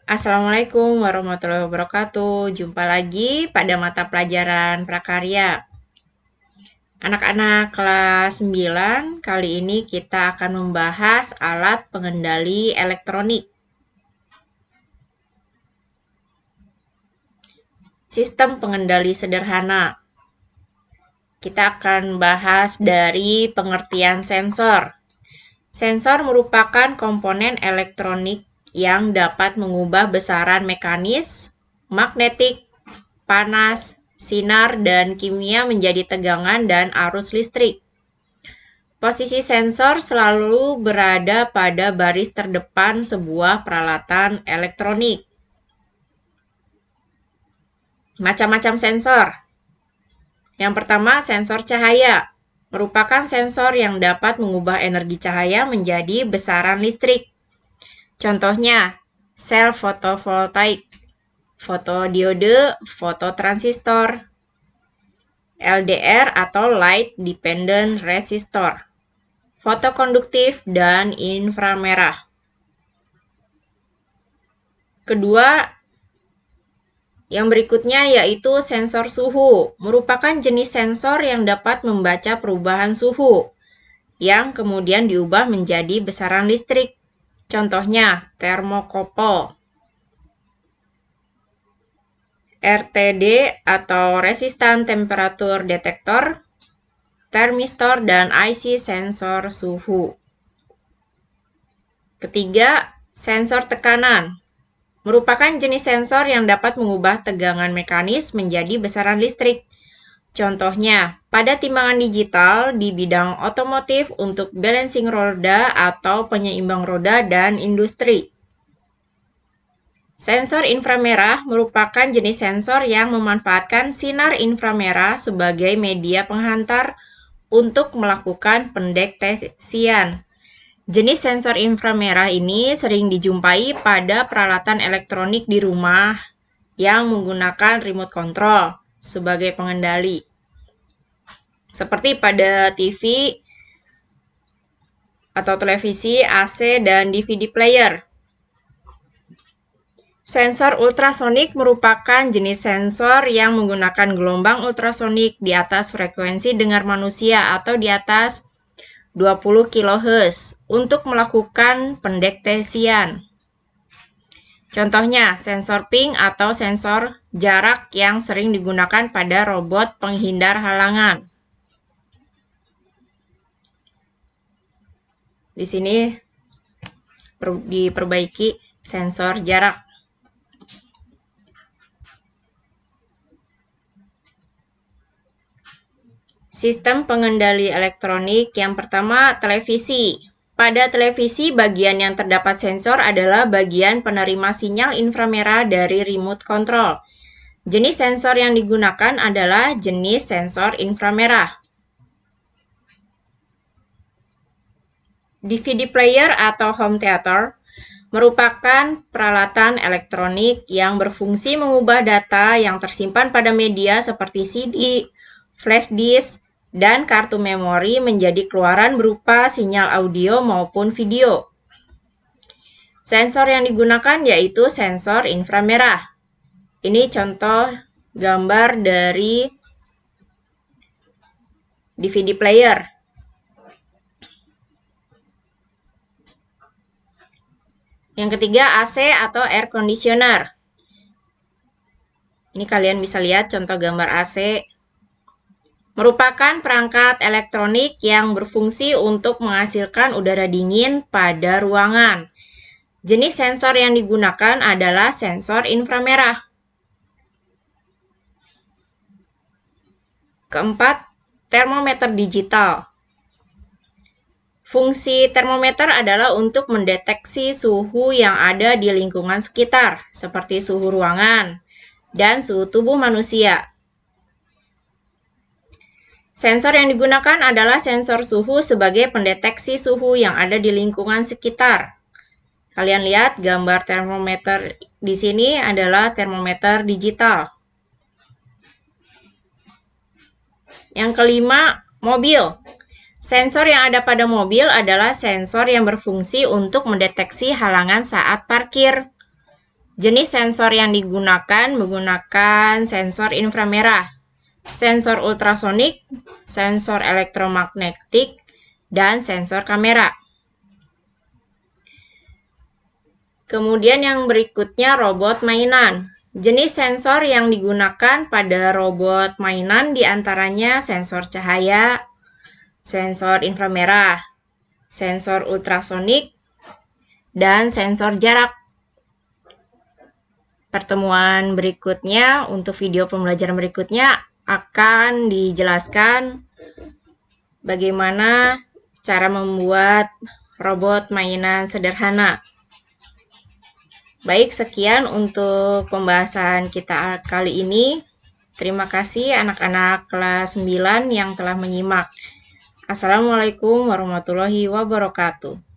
Assalamualaikum warahmatullahi wabarakatuh. Jumpa lagi pada mata pelajaran prakarya. Anak-anak kelas 9, kali ini kita akan membahas alat pengendali elektronik. Sistem pengendali sederhana. Kita akan bahas dari pengertian sensor. Sensor merupakan komponen elektronik yang dapat mengubah besaran mekanis, magnetik, panas, sinar, dan kimia menjadi tegangan dan arus listrik. Posisi sensor selalu berada pada baris terdepan sebuah peralatan elektronik. Macam-macam sensor. Yang pertama, sensor cahaya. Merupakan sensor yang dapat mengubah energi cahaya menjadi besaran listrik. Contohnya, sel fotovoltaik, fotodiode, fototransistor, LDR atau light dependent resistor, fotokonduktif, dan inframerah. Kedua, yang berikutnya yaitu sensor suhu. Merupakan jenis sensor yang dapat membaca perubahan suhu, yang kemudian diubah menjadi besaran listrik. Contohnya, termokouple, RTD atau resistan temperatur detektor, termistor, dan IC sensor suhu. Ketiga, sensor tekanan. Merupakan jenis sensor yang dapat mengubah tegangan mekanis menjadi besaran listrik. Contohnya, pada timbangan digital di bidang otomotif untuk balancing roda atau penyeimbang roda dan industri. Sensor inframerah merupakan jenis sensor yang memanfaatkan sinar inframerah sebagai media penghantar untuk melakukan pendeteksian. Jenis sensor inframerah ini sering dijumpai pada peralatan elektronik di rumah yang menggunakan remote control sebagai pengendali, seperti pada TV atau televisi, AC, dan DVD player. Sensor ultrasonik merupakan jenis sensor yang menggunakan gelombang ultrasonik di atas frekuensi dengar manusia atau di atas 20 kHz untuk melakukan pendeteksian. Contohnya, sensor ping atau sensor jarak yang sering digunakan pada robot penghindar halangan. Di sini diperbaiki sensor jarak. Sistem pengendali elektronik yang pertama, televisi. Pada televisi, bagian yang terdapat sensor adalah bagian penerima sinyal inframerah dari remote control. Jenis sensor yang digunakan adalah jenis sensor inframerah. DVD player atau home theater merupakan peralatan elektronik yang berfungsi mengubah data yang tersimpan pada media seperti CD, flash disk, dan kartu memori menjadi keluaran berupa sinyal audio maupun video. Sensor yang digunakan yaitu sensor inframerah. Ini contoh gambar dari DVD player. Yang ketiga, AC atau air conditioner. Ini kalian bisa lihat contoh gambar AC. Merupakan perangkat elektronik yang berfungsi untuk menghasilkan udara dingin pada ruangan. Jenis sensor yang digunakan adalah sensor inframerah. Keempat, termometer digital. Fungsi termometer adalah untuk mendeteksi suhu yang ada di lingkungan sekitar, seperti suhu ruangan dan suhu tubuh manusia. Sensor yang digunakan adalah sensor suhu sebagai pendeteksi suhu yang ada di lingkungan sekitar. Kalian lihat gambar termometer di sini adalah termometer digital. Yang kelima, mobil. Sensor yang ada pada mobil adalah sensor yang berfungsi untuk mendeteksi halangan saat parkir. Jenis sensor yang digunakan menggunakan sensor inframerah, sensor ultrasonik, sensor elektromagnetik, dan sensor kamera. Kemudian yang berikutnya robot mainan. Jenis sensor yang digunakan pada robot mainan diantaranya sensor cahaya, sensor inframerah, sensor ultrasonik, dan sensor jarak. Pertemuan berikutnya untuk video pembelajaran berikutnya akan dijelaskan bagaimana cara membuat robot mainan sederhana. Baik, sekian untuk pembahasan kita kali ini. Terima kasih anak-anak kelas 9 yang telah menyimak. Assalamualaikum warahmatullahi wabarakatuh.